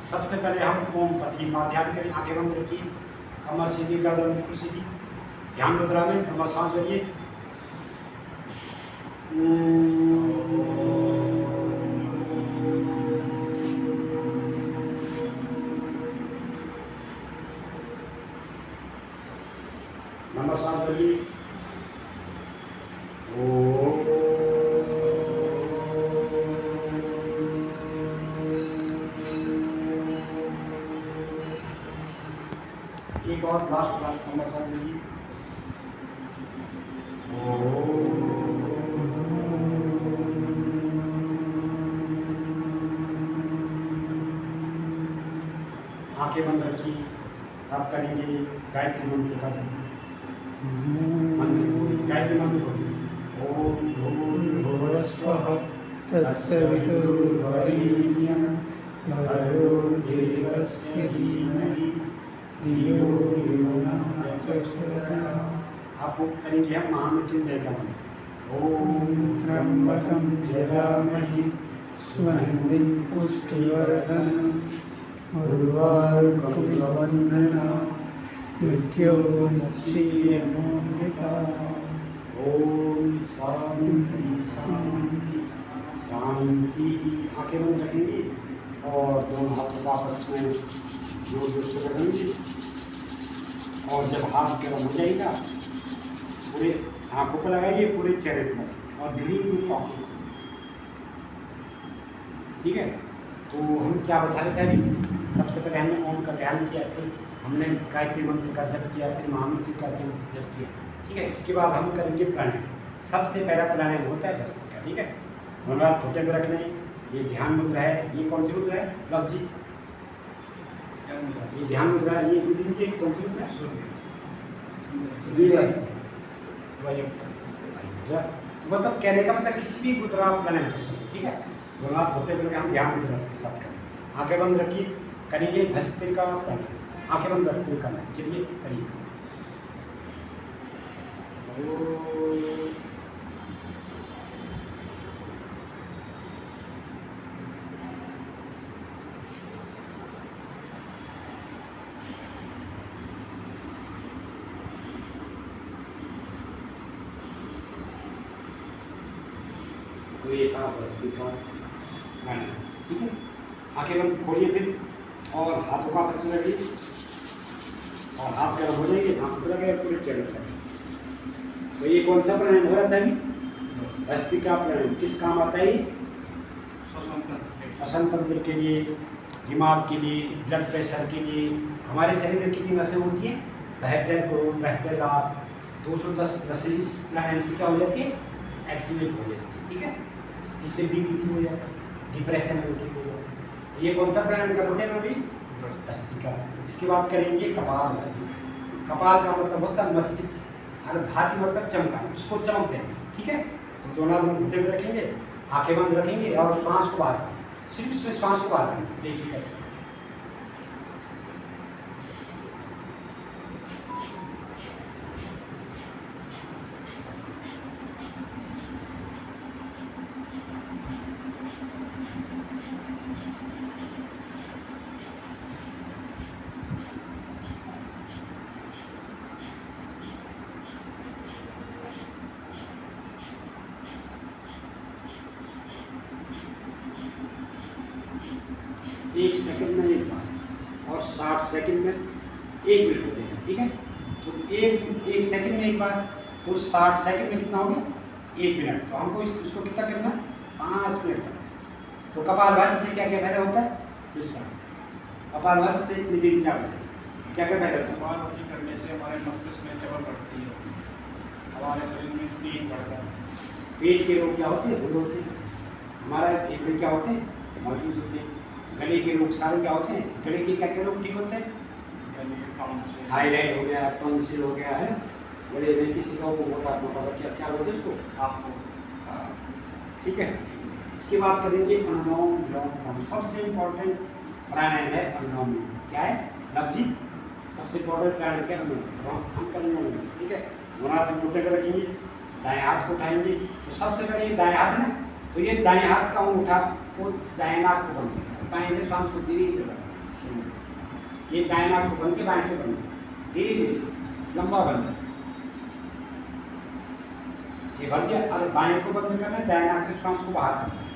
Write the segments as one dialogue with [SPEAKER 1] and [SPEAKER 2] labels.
[SPEAKER 1] सबसे पहले हम ओम का 3 बार ध्यान करें, आंखें बंद रखिए, कमर सीधी, गर्दन बिल्कुल सीधी, ध्यान मुद्रा में लंबा सांस भरिए। लंबा सांस भरिए। एक और लास्ट बार लंबा सांस लीजिए। आंखें बंद रखिए, आप करेंगे गायत्री मंत्र का मंत्र बोलिए, गायत्री मंत्र बोलिए। ओम भूर्भुवः स्वः तत्सवितुर्वरेण्यं भर्गो देवस्य धीमहि धियो यो नः प्रचोदयात्। आप करेंगे हम महामृत्युंजय का मंत्र। ओम त्र्यंबकं यजामहे सुगन्धिं पुष्टिवर्धनम् उर्वारुकं वन्दनात् मृत्योर्मुक्षीयमामृतात्। ओम शांति शांति शांति। आंखें बंद रखेंगे और दोनों हाथ आपस में जोर जोर से रखेंगे। और जब हाथ गर्म हो जाएगा पूरे आंखों पर लगाइए, पूरे चेहरे पर, और धीरे धीरे आंखें। ठीक है, तो हम क्या बता रहे थे अभी? सबसे पहले हमने ओम का ध्यान किया, फिर हमने गायत्री मंत्र का जप किया, फिर महामृत्यु का जप किया। ठीक है, इसके बाद हम करेंगे प्राणायाम। सबसे पहला प्राणायाम होता है भस्त्रिका। ठीक है, दोनों हाथ घुटने पर रखने, ये ध्यान मुद्रा है। ये कौन सी मुद्रा है लव जी? ये ध्यान मुद्रा है। ये दीजिए कौन सी मुद्रा है? मतलब कहने का मतलब किसी भी मुद्रा आप प्राणायाम कर सकते। ठीक है, दोनों हाथ घुटने पर हम ध्यान मुद्रा के साथ करें। आंखें बंद रखिए, करिए भस्त्रिका प्राणायाम। आंखें बंद रखते हुए करना, चलिए करिए। तो ये था भस्त्रिका प्राणायाम। ठीक है, आंखें बंद खोलिए फिर, और हाथों का आपस में रखिए, और हाथ गर्म हो जाएंगे, हाथ लगे पूरे चेहरे से। तो ये कौन सा प्राणायाम हो रहा था अभी? भस्त्रिका प्राणायाम। किस काम आता है ये? श्वसन तंत्र के लिए, दिमाग के लिए, ब्लड प्रेशर के लिए। हमारे शरीर में कितनी नसें होती हैं? 72 करोड़ 72 लाख 210 नसें इस प्राणायाम से क्या हो जाती है? एक्टिवेट हो जाती है। ठीक है, इससे बीपी ठीक हो जाता है, डिप्रेशन में ठीक हो जाता है। तो ये कौन सा प्राणायाम करते हैं अभी? भस्त्रिका। इसके बाद करेंगे कपालभाति। कपाल का मतलब होता है मस्तिष्क, और भाति मतलब चमकाना, उसको चमक देना। ठीक है, तो दोनों हाथ घुटने में रखेंगे, आंखें बंद रखेंगे, और श्वास को बाहर करना, सिर्फ इसमें श्वास को बाहर करना। देखिए कैसे। एक सेकंड में एक बार, और 60 सेकंड में 1 मिनट हो जाएगा। ठीक है, तो एक सेकंड में एक बार, तो 60 सेकंड में कितना हो गया? 1 मिनट। तो हमको इसको कितना करना? 5 मिनट तक। तो कपालभाति से क्या क्या फायदा होता है? कपालभाति से निधि क्या फायदा होता है?
[SPEAKER 2] कपालभाति करने से हमारे मस्तिष्क में चमक बढ़ती है, हमारे शरीर में तेज बढ़ता है।
[SPEAKER 1] पेट के रोग क्या होते हैं? वो होते हैं। हमारा पेट में क्या होते हैं? मौजूद होते हैं। गले के रोग सारे क्या होते हैं? गले के क्या क्या रोग ठीक होते हैं? थायराइड हो गया, टॉन्सिल हो गया है, गले में किसी का मोटा क्या बोलते हैं उसको? आपको। ठीक है, इसके बाद करेंगे अनुलोम विलोम। सबसे इम्पोर्टेंट प्राणायाम है अनुलोम विलोम। क्या है लव जी? सबसे इम्पोर्टेंट प्राणायाम क्या? अनुलोम। हम करेंगे। ठीक है, दोनों हाथ घुटने पर रखेंगे, दाएं हाथ को उठाएंगे। तो सबसे पहले ये दाएं हाथ है ना, तो ये दाएं हाथ का अंगूठा को दाएं नाक को बंद करना, बाएं से सांस को धीरे धीरे रखना। सुनो, ये दाएं नाक को बंद के बाएं से बंद, धीरे धीरे लंबा बंद, ये भर दिया। अगर बाएं को बंद करना है, दाएं नाक से श्वास को बाहर करना है।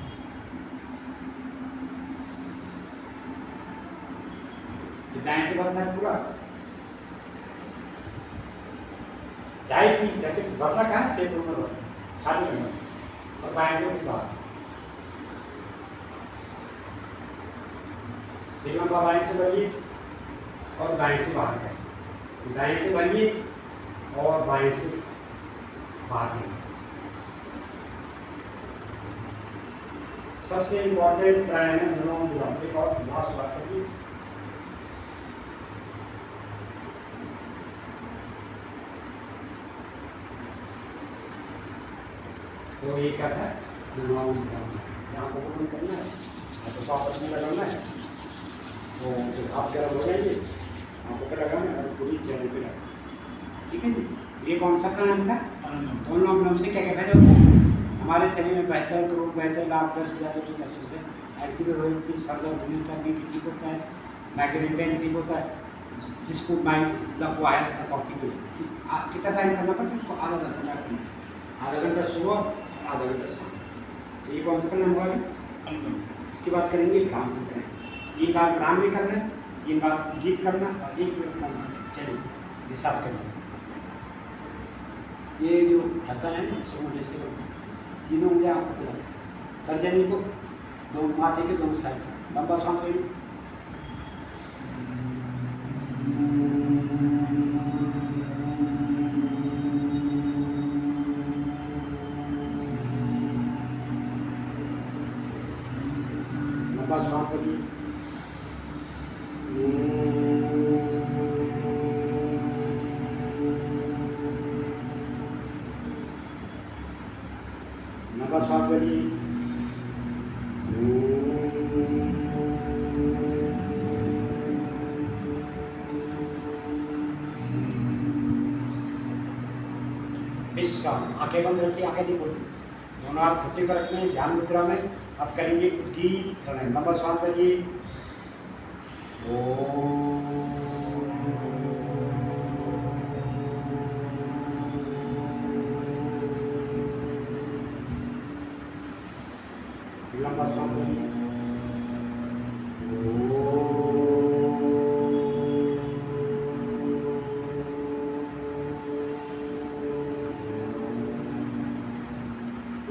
[SPEAKER 1] ये दाएं से बंद है पूरा, 2.5-3 सेकंड भरना कहा है, पेट ऊपर भरना, छाती में भरना, और बाएं से भी बाहर। फिर लंबा बाएं से भरिए और दाएं से बाहर करें, दाएं से भरिए और बाएं से बाहर करें। सबसे इम्पोर्टेंट प्राणायाम है अनुलोम विलोम। एक और लास्ट बात करिए, तो ये क्या है, अनुलोम विलोम। यहाँ को बंद करना है, तो वापस में लगाना है, तो हाथ गर्म हो जाएंगे, आपको क्या लगाना है, पूरी चेहरे पे लगाना। ठीक है जी। ये कौन सा प्राणायाम था? अनुलोम विलोम से क्या क्या फायदा होता है? हमारे शरीर में बेहतर करोड़ बेहतर लाख 10,000 210 एक्टिवेट हो जाती है, सर दर्द होने का बीपी ठीक होता है, माइग्रेन पेन ठीक होता है, जिसको माइंड लगा है कॉफी को कितना टाइम करना पड़ता है उसको, आधा घंटा करना, आधा घंटा सुबह और आधा घंटा शाम। तो ये कौन सा प्राणायाम हुआ? इसकी बात करेंगे भ्रामरी करें, 3 बार भ्रामरी करना, 3 बार गीत करना और 1 मिनट काम करना। चलिए ये साथ करना। ये जो ढक्कन है ना, इसको जैसे तीनों उंगलियां आपको खुला, तर्जनी को दो माथे के दोनों साइड, लंबा सांस लेंगे, लंबा सांस लेंगे, लंबा सांस लेंगे, विश्राम। आंखें बंद रखिए, आंखें नहीं खोलिए, दोनों हाथ घुटने पर रखने, ध्यान मुद्रा में। अब करेंगे खुद की प्राणायाम। लंबा सांस लीजिए, लंबा सांस लीजिए,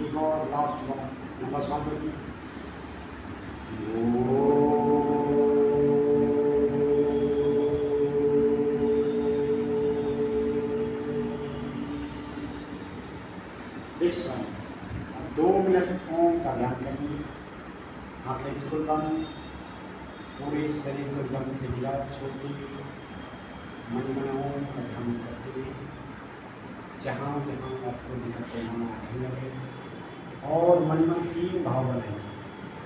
[SPEAKER 1] एक और लास्ट बार लंबा सांस लीजिए, विश्राम। अब 2 मिनट ओम का ध्यान करेंगे, आंखें बिल्कुल बंद, पूरे शरीर को एकदम से ढीला छोड़ते हुए मन में ओम का ध्यान करते हुए जहाँ जहाँ आपको दिक्कत होना आने लगे, और मन में 3 भाव बनाए,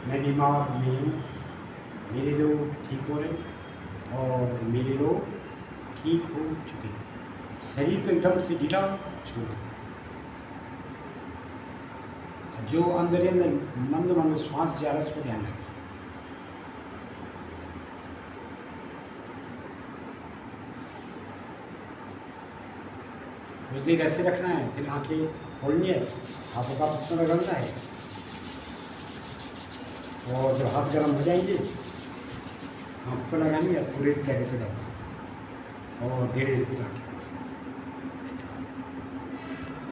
[SPEAKER 1] मैं बीमार नहीं हूँ, मेरे लोग ठीक हो रहे और मेरे लोग ठीक हो चुके। शरीर को एकदम से ढीला छोड़ो, जो अंदर ही अंदर मंद मंद श्वास जा रहा है उसको ध्यान रखें। कुछ देर ऐसे रखना है, फिर आंखें खोलनी है, हाथों का इसमें रगड़ना है, और जब हाथ गर्म हो जाएंगे हाथ पर लगाएंगे, पूरे चेहरे पे लगाएंगे और धीरे धीरे आंखें।